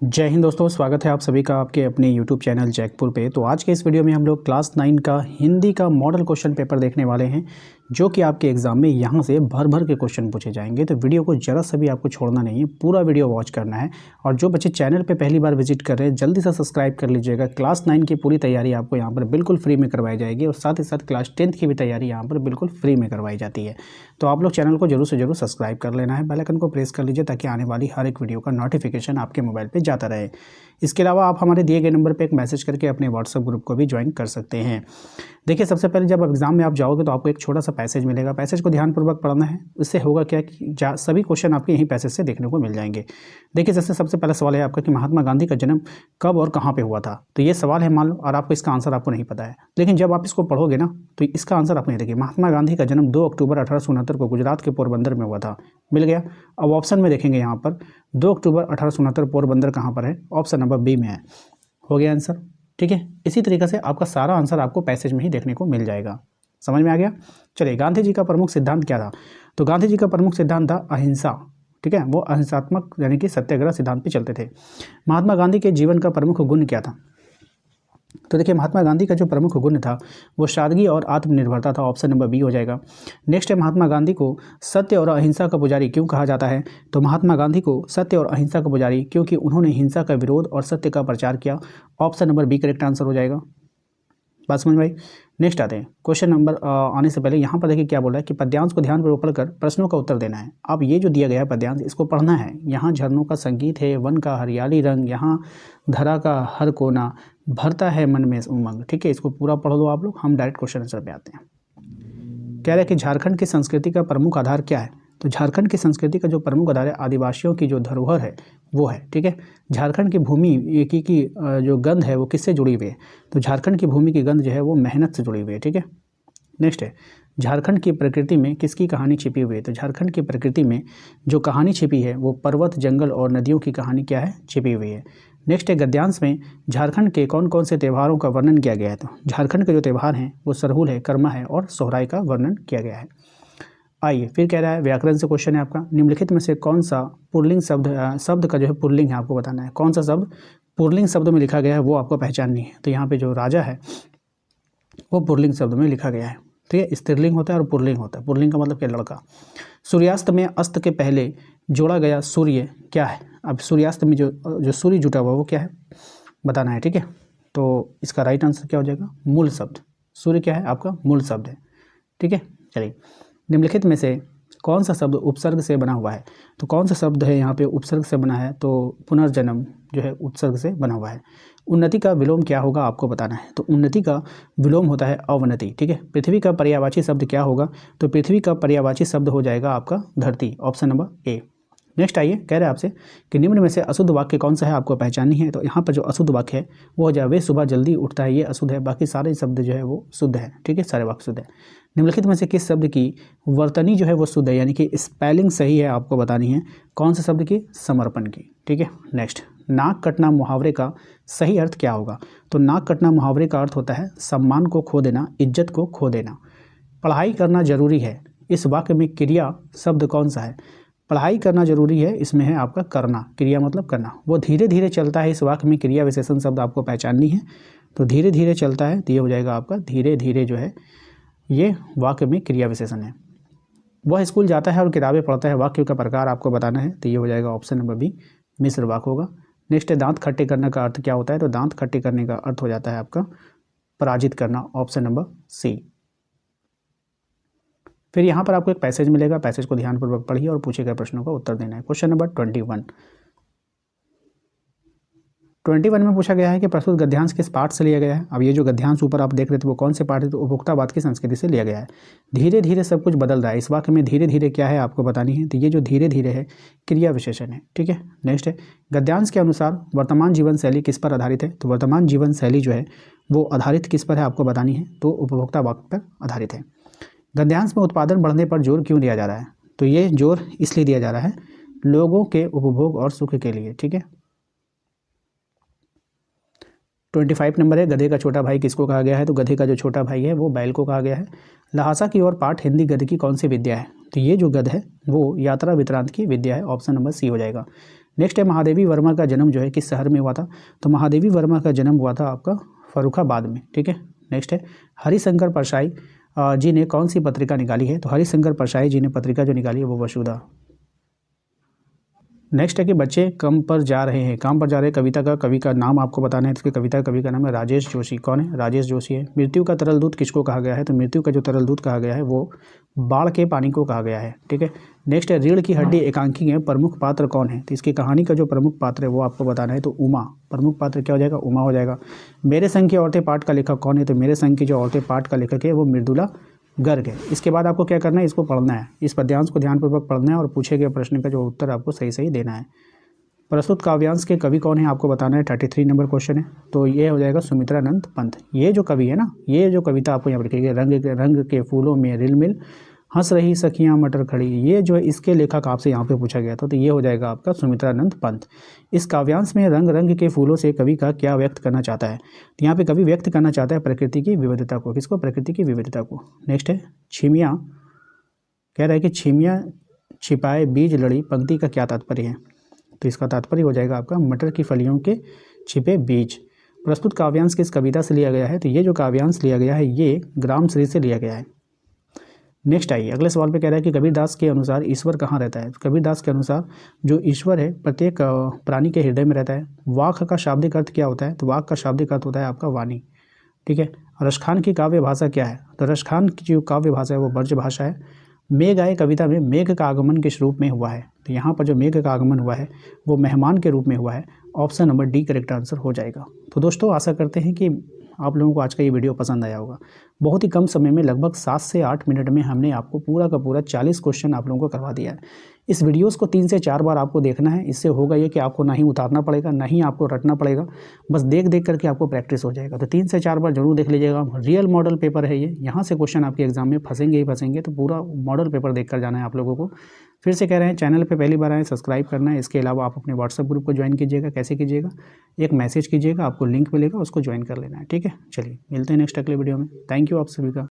जय हिंद दोस्तों, स्वागत है आप सभी का आपके अपने YouTube चैनल जैकपुर पे। तो आज के इस वीडियो में हम लोग क्लास 9 का हिंदी का मॉडल क्वेश्चन पेपर देखने वाले हैं, जो कि आपके एग्जाम में यहाँ से भर भर के क्वेश्चन पूछे जाएंगे। तो वीडियो को जरा सा भी आपको छोड़ना नहीं है, पूरा वीडियो वॉच करना है। और जो बच्चे चैनल पे पहली बार विजिट कर रहे हैं, जल्दी से सब्सक्राइब कर लीजिएगा। क्लास 9 की पूरी तैयारी आपको यहाँ पर बिल्कुल फ्री में करवाई जाएगी और साथ ही साथ क्लास 10 की भी तैयारी यहाँ पर बिल्कुल फ्री में करवाई जाती है। तो आप लोग चैनल को जरूर से जरूर सब्सक्राइब कर लेना है, बेल आइकन को प्रेस कर लीजिए ताकि आने वाली हर एक वीडियो का नोटिफिकेशन आपके मोबाइल पर जाता रहे। इसके अलावा आप हमारे दिए गए नंबर पे एक मैसेज करके अपने व्हाट्सएप ग्रुप को भी ज्वाइन कर सकते हैं। देखिए, सबसे पहले जब एग्जाम में आप जाओगे तो आपको एक छोटा सा पैसेज मिलेगा। पैसेज को ध्यानपूर्वक पढ़ना है। इससे होगा क्या कि सभी क्वेश्चन आपके यहीं पैसेज से देखने को मिल जाएंगे। देखिए, जैसे सबसे पहला सवाल है आपका कि महात्मा गांधी का जन्म कब और कहाँ पे हुआ था। तो ये सवाल है मान लो, और आपको इसका आंसर आपको नहीं पता है, लेकिन जब आप इसको पढ़ोगे ना तो इसका आंसर आपको नहीं। देखिए, महात्मा गांधी का जन्म 2 अक्टूबर 1869 को गुजरात के पोरबंदर में हुआ था। मिल गया। अब ऑप्शन में देखेंगे यहाँ पर 2 अक्टूबर 1869 पोरबंदर कहाँ पर है, ऑप्शन नंबर बी में है। हो गया आंसर। ठीक है, इसी तरीके से आपका सारा आंसर आपको पैसेज में ही देखने को मिल जाएगा। समझ में आ गया। चलिए, गांधी जी का प्रमुख सिद्धांत क्या था। तो गांधी जी का प्रमुख सिद्धांत था अहिंसा। ठीक है, वो अहिंसात्मक यानी कि सत्याग्रह सिद्धांत पे चलते थे। महात्मा गांधी के जीवन का प्रमुख गुण क्या था। तो देखिए, महात्मा गांधी का जो प्रमुख गुण था वो सादगी और आत्मनिर्भरता था। ऑप्शन नंबर बी हो जाएगा। नेक्स्ट है, महात्मा गांधी को सत्य और अहिंसा का पुजारी क्यों कहा जाता है। तो महात्मा गांधी को सत्य और अहिंसा का पुजारी क्योंकि उन्होंने हिंसा का विरोध और सत्य का प्रचार किया। Option number B correct answer हो जाएगा। बात समझ में आई। नेक्स्ट आते हैं क्वेश्चन नंबर आने से पहले यहाँ पर देखिए क्या बोल रहा है कि पद्यांश को ध्यानपूर्वक पढ़कर प्रश्नों का उत्तर देना है। अब ये जो दिया गया है पद्यांश, इसको पढ़ना है। यहाँ झरनों का संगीत है, वन का हरियाली रंग, यहाँ धरा का हर कोना भरता है मन में उमंग। ठीक है, इसको पूरा पढ़ लो आप लोग। हम डायरेक्ट क्वेश्चन आंसर पे आते हैं। कह रहे हैं कि झारखंड की संस्कृति का प्रमुख आधार क्या है। तो झारखंड की संस्कृति का जो प्रमुख आधार है, आदिवासियों की जो धरोहर है वो है। ठीक है, झारखंड की भूमि की जो गंध है वो किससे जुड़ी हुई है। तो झारखंड की भूमि की गंध जो है वो मेहनत से जुड़ी हुई है। ठीक है, नेक्स्ट है, झारखंड की प्रकृति में किसकी कहानी छिपी हुई है। तो झारखंड की प्रकृति में जो कहानी छिपी है वो पर्वत, जंगल और नदियों की कहानी क्या है, छिपी हुई है। नेक्स्ट है, गद्यांश में झारखंड के कौन कौन से त्योहारों का वर्णन किया गया है। तो झारखंड के जो त्यौहार हैं वो सरहुल है, कर्मा है और सोहराय का वर्णन किया गया है। आइए फिर कह रहा है, व्याकरण से क्वेश्चन है आपका। निम्नलिखित में से कौन सा पुल्लिंग शब्द का जो है पुल्लिंग है, आपको बताना है। कौन सा शब्द पुल्लिंग शब्द में लिखा गया है वो आपको पहचाननी है। तो यहाँ पे जो राजा है वो पुल्लिंग शब्द में लिखा गया है। ठीक है, स्त्रीलिंग होता है और पुल्लिंग होता है। पुल्लिंग का मतलब क्या, लड़का। सूर्यास्त में अस्त के पहले जोड़ा गया सूर्य क्या है। अब सूर्यास्त में जो सूर्य जुटा हुआ वो क्या है बताना है। ठीक है, तो इसका राइट आंसर क्या हो जाएगा, मूल शब्द। सूर्य क्या है आपका मूल शब्द है। ठीक है, चलिए, निम्नलिखित में से कौन सा शब्द उपसर्ग से बना हुआ है। तो कौन सा शब्द है यहाँ पे उपसर्ग से बना है। तो पुनर्जन्म जो है उपसर्ग से बना हुआ है। उन्नति का विलोम क्या होगा आपको बताना है। तो उन्नति का विलोम होता है अवनति। ठीक है, पृथ्वी का पर्यायवाची शब्द क्या होगा। तो पृथ्वी का पर्यायवाची शब्द हो जाएगा आपका धरती। Option number A. नेक्स्ट आइए, कह रहे हैं आपसे कि निम्न में से अशुद्ध वाक्य कौन सा है आपको पहचाननी है। तो यहाँ पर जो अशुद्ध वाक्य है वो हो जाए, वे सुबह जल्दी उठता है, ये अशुद्ध है। बाकी सारे शब्द जो है वो शुद्ध है। ठीक है, सारे वाक्य शुद्ध है। निम्नलिखित में से किस शब्द की वर्तनी जो है वो शुद्ध है, यानी कि स्पेलिंग सही है, आपको बतानी है। कौन से शब्द की, समर्पण की। ठीक है, नेक्स्ट, नाक कटना मुहावरे का सही अर्थ क्या होगा। तो नाक कटना मुहावरे का अर्थ होता है सम्मान को खो देना, इज्जत को खो देना। पढ़ाई करना जरूरी है, इस वाक्य में क्रिया शब्द कौन सा है। पढ़ाई करना जरूरी है, इसमें है आपका करना, क्रिया मतलब करना। वो धीरे धीरे चलता है, इस वाक्य में क्रिया विशेषण शब्द आपको पहचाननी है। तो धीरे धीरे चलता है, तो ये हो जाएगा आपका धीरे धीरे जो है ये वाक्य में क्रिया विशेषण है। वह स्कूल जाता है और किताबें पढ़ता है, वाक्य का प्रकार आपको बताना है। तो ये हो जाएगा ऑप्शन नंबर बी, मिश्र वाक्य होगा। नेक्स्ट है, दांत खट्टे करने का अर्थ क्या होता है। तो दांत खट्टे करने का अर्थ हो जाता है आपका पराजित करना। Option number C. फिर यहाँ पर आपको एक पैसेज मिलेगा, पैसेज को ध्यानपूर्वक पढ़िए और पूछे गए प्रश्नों का उत्तर देना है। क्वेश्चन नंबर 21 में पूछा गया है कि प्रस्तुत गद्यांश किस पाठ से लिया गया है। अब ये जो गद्यांश ऊपर आप देख रहे थे वो कौन से पाठ है। तो उपभोक्तावाद की संस्कृति से लिया गया है। धीरे धीरे सब कुछ बदल रहा है, इस वाक्य में धीरे धीरे क्या है आपको बतानी है। तो ये जो धीरे धीरे है क्रिया विशेषण है। ठीक है, नेक्स्ट है, गद्यांश के अनुसार वर्तमान जीवन शैली किस पर आधारित है। तो वर्तमान जीवन शैली जो है वो आधारित किस पर है आपको बतानी है। तो उपभोक्तावाद पर आधारित है। गद्यांश में उत्पादन बढ़ने पर जोर क्यों दिया जा रहा है। तो ये जोर इसलिए दिया जा रहा है लोगों के उपभोग और सुख के लिए। ठीक है, 25 नंबर है, गधे का छोटा भाई किसको कहा गया है। तो गधे का जो छोटा भाई है वो बैल को कहा गया है। लहासा की ओर पाठ हिंदी गद्य की कौन सी विद्या है। तो ये जो गद्य है वो यात्रा वित्रांत की विद्या है। ऑप्शन नंबर सी हो जाएगा। नेक्स्ट है महादेवी वर्मा का जन्म जो है किस शहर में हुआ था, तो महादेवी वर्मा का जन्म हुआ था आपका फर्रुखाबाद में, ठीक है। नेक्स्ट है हरिशंकर परसाई जी ने कौन सी पत्रिका निकाली है, तो हरिशंकर परसाई जी ने पत्रिका जो निकाली है वो वसुधा। नेक्स्ट है कि बच्चे काम पर जा रहे हैं कविता का कवि का नाम आपको बताना है। इसकी कविता कवि का नाम है राजेश जोशी। कौन है, राजेश जोशी है। मृत्यु का तरल दूत किसको कहा गया है, तो मृत्यु का जो तरल दूत कहा गया है वो बाढ़ के पानी को कहा गया है, ठीक है। नेक्स्ट है रीढ़ की हड्डी एकांकी में प्रमुख पात्र कौन है, तो इसकी कहानी का जो प्रमुख पात्र है वो आपको बताना है, तो उमा। प्रमुख पात्र क्या हो जाएगा, उमा हो जाएगा। मेरे संग की औरतें पाठ का लेखक कौन है, तो मेरे संग की जो औरतें पाठ का लेखक है वो मृदुला गर्ग है। इसके बाद आपको क्या करना है, इसको पढ़ना है, इस पद्यांश को ध्यानपूर्वक पढ़ना है और पूछे गए प्रश्न का जो उत्तर आपको सही सही देना है। प्रस्तुत काव्यांश के कवि कौन है आपको बताना है, 33 नंबर क्वेश्चन है, तो ये हो जाएगा सुमित्रानंद पंत। ये जो कवि है ना, ये जो कविता आपको यहाँ पर लिखी है, रंग के फूलों में रिलमिल हंस रही सखियाँ मटर खड़ी, ये जो है इसके लेखक आपसे यहाँ पे पूछा गया था, तो ये हो जाएगा आपका सुमित्रानंद पंत। इस काव्यांश में रंग के फूलों से कवि का क्या व्यक्त करना चाहता है, तो यहाँ पे कवि व्यक्त करना चाहता है प्रकृति की विविधता को। किसको, प्रकृति की विविधता को। नेक्स्ट है छिमिया, कह रहा है कि छिमिया छिपाए बीज लड़ी पंक्ति का क्या तात्पर्य है, तो इसका तात्पर्य हो जाएगा आपका मटर की फलियों के छिपे बीज। प्रस्तुत काव्यांश किस कविता से लिया गया है, तो ये जो काव्यांश लिया गया है ये ग्राम श्री से लिया गया है। नेक्स्ट आइए अगले सवाल पे, कह रहा है कि कबीरदास के अनुसार ईश्वर कहाँ रहता है, तो कबीरदास के अनुसार जो ईश्वर है प्रत्येक प्राणी के हृदय में रहता है। वाक का शाब्दिक अर्थ क्या होता है, तो वाक का शाब्दिक अर्थ होता है आपका वाणी, ठीक है। रसखान की काव्य भाषा क्या है, तो रसखान की जो काव्य भाषा है वो ब्रज भाषा है। मेघ आए कविता में मेघ का आगमन किस रूप में हुआ है, तो यहाँ पर जो मेघ का आगमन हुआ है वो मेहमान के रूप में हुआ है। Option number D correct answer हो जाएगा। तो दोस्तों आशा करते हैं कि आप लोगों को आज का ये वीडियो पसंद आया होगा। बहुत ही कम समय में लगभग 7 से 8 मिनट में हमने आपको पूरा का पूरा 40 क्वेश्चन आप लोगों को करवा दिया है। इस वीडियोस को 3 से 4 बार आपको देखना है। इससे होगा ये कि आपको ना ही उतारना पड़ेगा ना ही आपको रटना पड़ेगा, बस देख देख करके आपको प्रैक्टिस हो जाएगा। तो 3 से 4 बार जरूर देख लीजिएगा। रियल मॉडल पेपर है ये, यहाँ से क्वेश्चन आपके एग्जाम में फंसेंगे ही फंसेंगे, तो पूरा मॉडल पेपर देख कर जाना है आप लोगों को। फिर से कह रहे हैं चैनल पे पहली बार आए सब्सक्राइब करना है। इसके अलावा आप अपने व्हाट्सएप ग्रुप को ज्वाइन कीजिएगा। कैसे कीजिएगा, एक मैसेज कीजिएगा, आपको लिंक मिलेगा, उसको ज्वाइन कर लेना है, ठीक है। चलिए मिलते हैं नेक्स्ट अगले वीडियो में। थैंक यू आप सभी का।